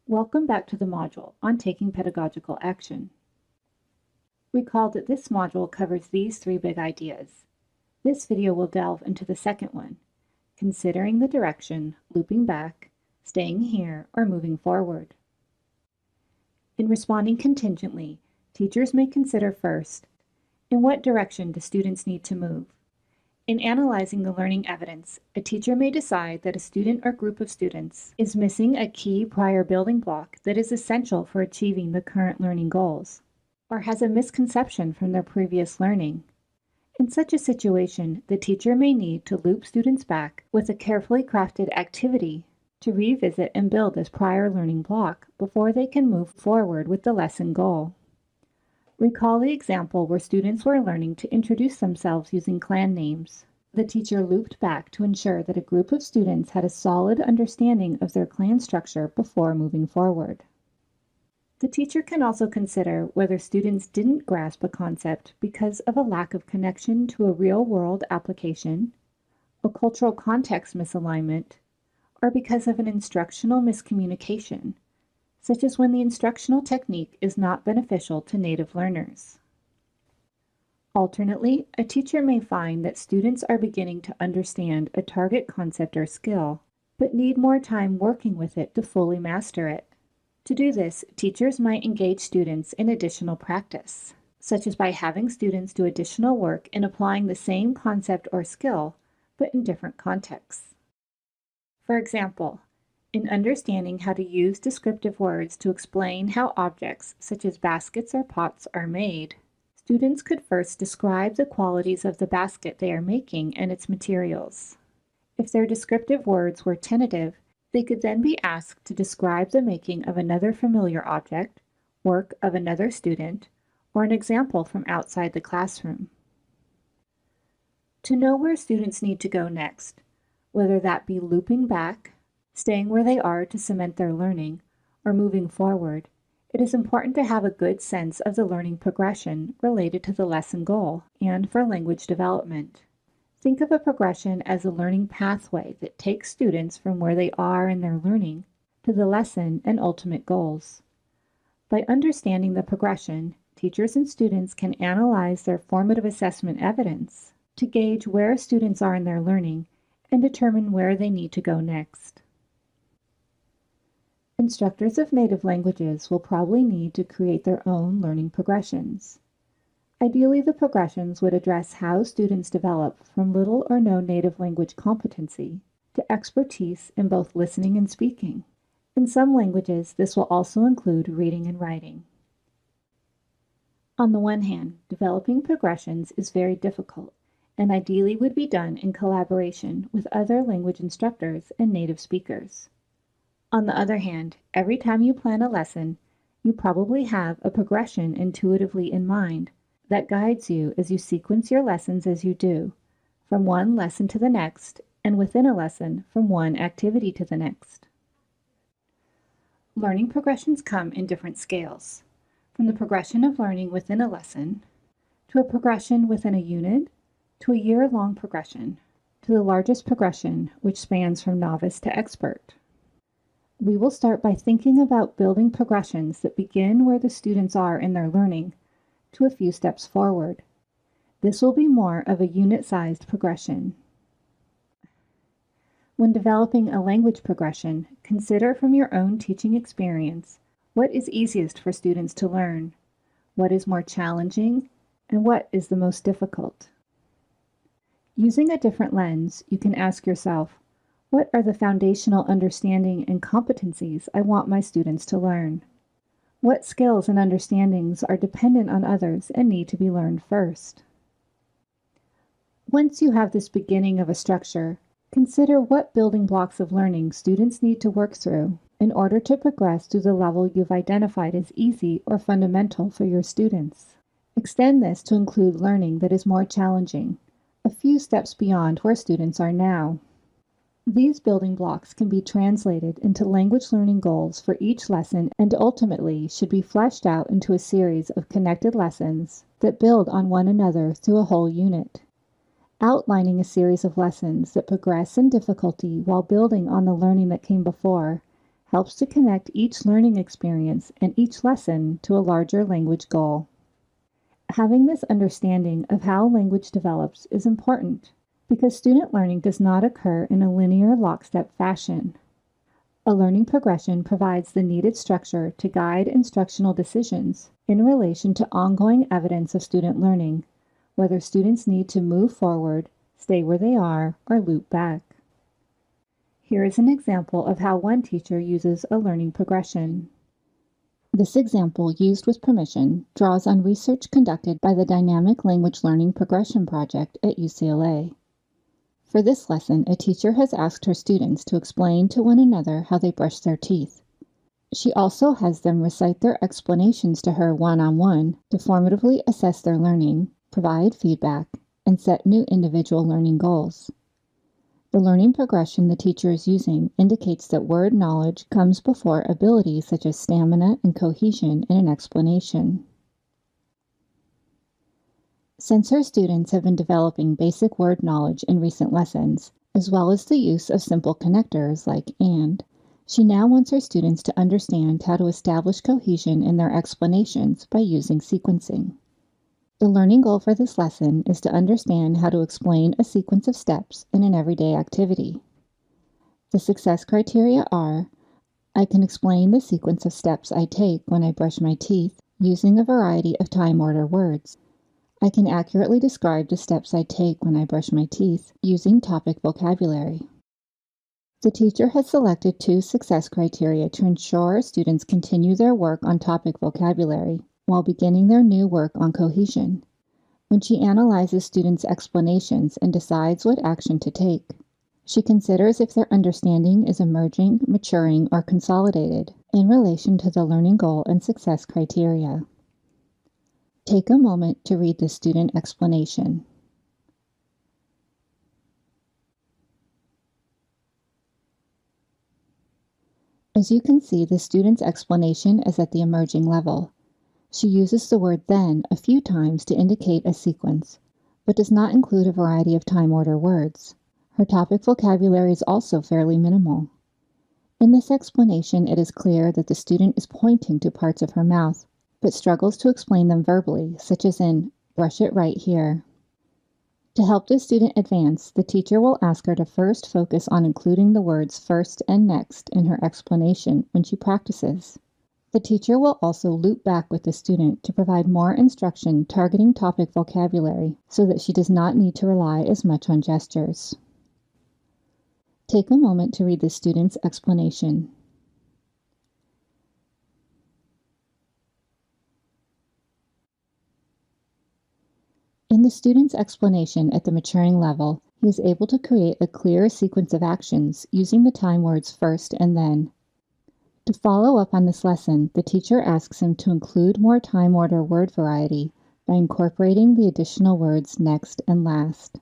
Welcome back to the module on taking pedagogical action. Recall that this module covers these three big ideas. This video will delve into the second one, considering the direction, looping back, staying here, or moving forward. In responding contingently, teachers may consider first, in what direction do students need to move? In analyzing the learning evidence, a teacher may decide that a student or group of students is missing a key prior building block that is essential for achieving the current learning goals, or has a misconception from their previous learning. In such a situation, the teacher may need to loop students back with a carefully crafted activity to revisit and build this prior learning block before they can move forward with the lesson goal. Recall the example where students were learning to introduce themselves using clan names. The teacher looped back to ensure that a group of students had a solid understanding of their clan structure before moving forward. The teacher can also consider whether students didn't grasp a concept because of a lack of connection to a real-world application, a cultural context misalignment, or because of an instructional miscommunication, such as when the instructional technique is not beneficial to native learners. Alternately, a teacher may find that students are beginning to understand a target concept or skill, but need more time working with it to fully master it. To do this, teachers might engage students in additional practice, such as by having students do additional work in applying the same concept or skill, but in different contexts. For example, in understanding how to use descriptive words to explain how objects, such as baskets or pots, are made, students could first describe the qualities of the basket they are making and its materials. If their descriptive words were tentative, they could then be asked to describe the making of another familiar object, work of another student, or an example from outside the classroom. To know where students need to go next, whether that be looping back, staying where they are to cement their learning, or moving forward, it is important to have a good sense of the learning progression related to the lesson goal and for language development. Think of a progression as a learning pathway that takes students from where they are in their learning to the lesson and ultimate goals. By understanding the progression, teachers and students can analyze their formative assessment evidence to gauge where students are in their learning and determine where they need to go next. Instructors of native languages will probably need to create their own learning progressions. Ideally, the progressions would address how students develop from little or no native language competency to expertise in both listening and speaking. In some languages, this will also include reading and writing. On the one hand, developing progressions is very difficult and ideally would be done in collaboration with other language instructors and native speakers. On the other hand, every time you plan a lesson, you probably have a progression intuitively in mind that guides you as you sequence your lessons as you do, from one lesson to the next, and within a lesson, from one activity to the next. Learning progressions come in different scales, from the progression of learning within a lesson, to a progression within a unit, to a year-long progression, to the largest progression, which spans from novice to expert. We will start by thinking about building progressions that begin where the students are in their learning to a few steps forward. This will be more of a unit-sized progression. When developing a language progression, consider from your own teaching experience what is easiest for students to learn, what is more challenging, and what is the most difficult. Using a different lens, you can ask yourself, what are the foundational understanding and competencies I want my students to learn? What skills and understandings are dependent on others and need to be learned first? Once you have this beginning of a structure, consider what building blocks of learning students need to work through in order to progress to the level you've identified as easy or fundamental for your students. Extend this to include learning that is more challenging, a few steps beyond where students are now. These building blocks can be translated into language learning goals for each lesson and ultimately should be fleshed out into a series of connected lessons that build on one another through a whole unit. Outlining a series of lessons that progress in difficulty while building on the learning that came before helps to connect each learning experience and each lesson to a larger language goal. Having this understanding of how language develops is important because student learning does not occur in a linear lockstep fashion. A learning progression provides the needed structure to guide instructional decisions in relation to ongoing evidence of student learning, whether students need to move forward, stay where they are, or loop back. Here is an example of how one teacher uses a learning progression. This example, used with permission, draws on research conducted by the Dynamic Language Learning Progression Project at UCLA. For this lesson, a teacher has asked her students to explain to one another how they brush their teeth. She also has them recite their explanations to her one-on-one to formatively assess their learning, provide feedback, and set new individual learning goals. The learning progression the teacher is using indicates that word knowledge comes before ability such as stamina and cohesion in an explanation. Since her students have been developing basic word knowledge in recent lessons, as well as the use of simple connectors like and, she now wants her students to understand how to establish cohesion in their explanations by using sequencing. The learning goal for this lesson is to understand how to explain a sequence of steps in an everyday activity. The success criteria are: I can explain the sequence of steps I take when I brush my teeth using a variety of time order words. I can accurately describe the steps I take when I brush my teeth using topic vocabulary. The teacher has selected 2 success criteria to ensure students continue their work on topic vocabulary while beginning their new work on cohesion. When she analyzes students' explanations and decides what action to take, she considers if their understanding is emerging, maturing, or consolidated in relation to the learning goal and success criteria. Take a moment to read the student explanation. As you can see, the student's explanation is at the emerging level. She uses the word then a few times to indicate a sequence, but does not include a variety of time order words. Her topic vocabulary is also fairly minimal. In this explanation, it is clear that the student is pointing to parts of her mouth, but struggles to explain them verbally, such as in brush it right here. To help the student advance, the teacher will ask her to first focus on including the words first and next in her explanation when she practices. The teacher will also loop back with the student to provide more instruction targeting topic vocabulary so that she does not need to rely as much on gestures. Take a moment to read the student's explanation. In the student's explanation at the maturing level, he is able to create a clear sequence of actions using the time words first and then. To follow up on this lesson, the teacher asks him to include more time order word variety by incorporating the additional words next and last.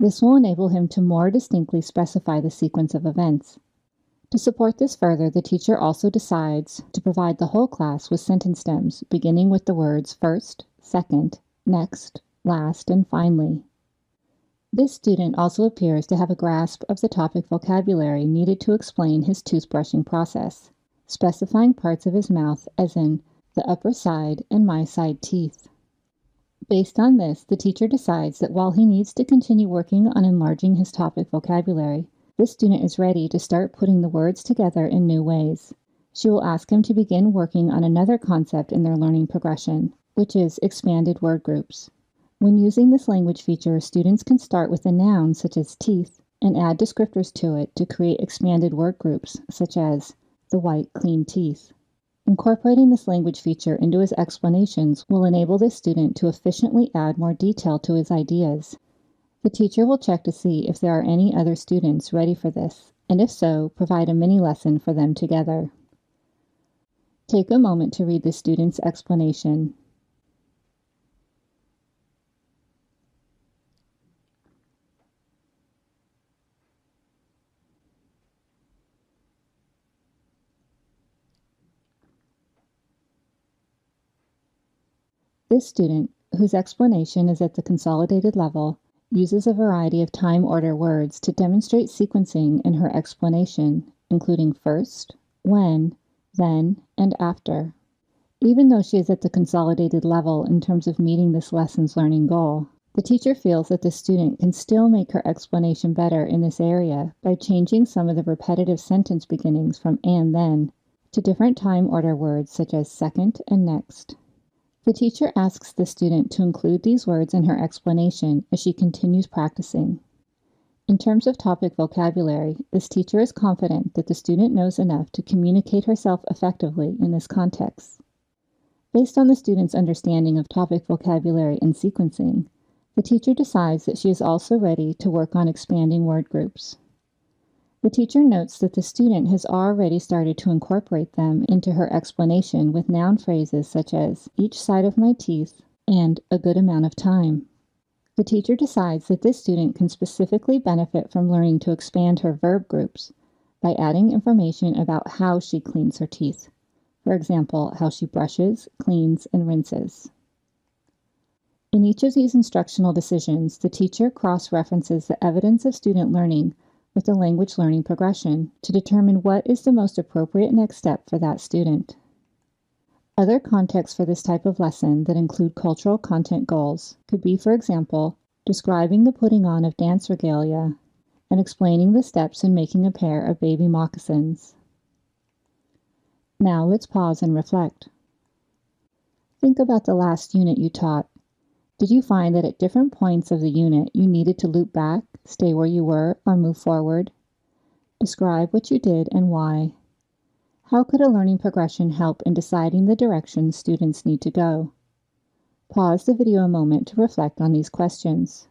This will enable him to more distinctly specify the sequence of events. To support this further, the teacher also decides to provide the whole class with sentence stems beginning with the words first, second, next, last, and finally. This student also appears to have a grasp of the topic vocabulary needed to explain his toothbrushing process, specifying parts of his mouth as in the upper side and my side teeth. Based on this, the teacher decides that while he needs to continue working on enlarging his topic vocabulary, this student is ready to start putting the words together in new ways. She will ask him to begin working on another concept in their learning progression, which is expanded word groups. When using this language feature, students can start with a noun such as teeth and add descriptors to it to create expanded word groups such as the white, clean teeth. Incorporating this language feature into his explanations will enable this student to efficiently add more detail to his ideas. The teacher will check to see if there are any other students ready for this, and if so, provide a mini lesson for them together. Take a moment to read the student's explanation. This student, whose explanation is at the consolidated level, uses a variety of time order words to demonstrate sequencing in her explanation, including first, when, then, and after. Even though she is at the consolidated level in terms of meeting this lesson's learning goal, the teacher feels that the student can still make her explanation better in this area by changing some of the repetitive sentence beginnings from and then to different time order words such as second and next. The teacher asks the student to include these words in her explanation as she continues practicing. In terms of topic vocabulary, this teacher is confident that the student knows enough to communicate herself effectively in this context. Based on the student's understanding of topic vocabulary and sequencing, the teacher decides that she is also ready to work on expanding word groups. The teacher notes that the student has already started to incorporate them into her explanation with noun phrases such as each side of my teeth and a good amount of time. The teacher decides that this student can specifically benefit from learning to expand her verb groups by adding information about how she cleans her teeth. For example, how she brushes, cleans, and rinses. In each of these instructional decisions, the teacher cross-references the evidence of student learning with the language learning progression to determine what is the most appropriate next step for that student. Other contexts for this type of lesson that include cultural content goals could be, for example, describing the putting on of dance regalia and explaining the steps in making a pair of baby moccasins. Now let's pause and reflect. Think about the last unit you taught. Did you find that at different points of the unit you needed to loop back, stay where you were, or move forward? Describe what you did and why. How could a learning progression help in deciding the direction students need to go? Pause the video a moment to reflect on these questions.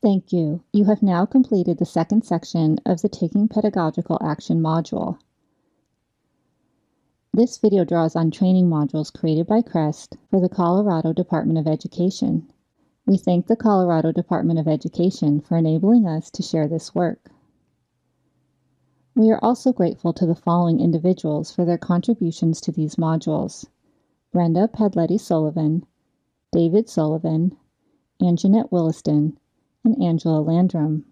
Thank you. You have now completed the second section of the Taking Pedagogical Action module. This video draws on training modules created by CRESST for the Colorado Department of Education. We thank the Colorado Department of Education for enabling us to share this work. We are also grateful to the following individuals for their contributions to these modules: Brenda Padletti Sullivan, David Sullivan, Anjanette Williston, and Angela Landrum.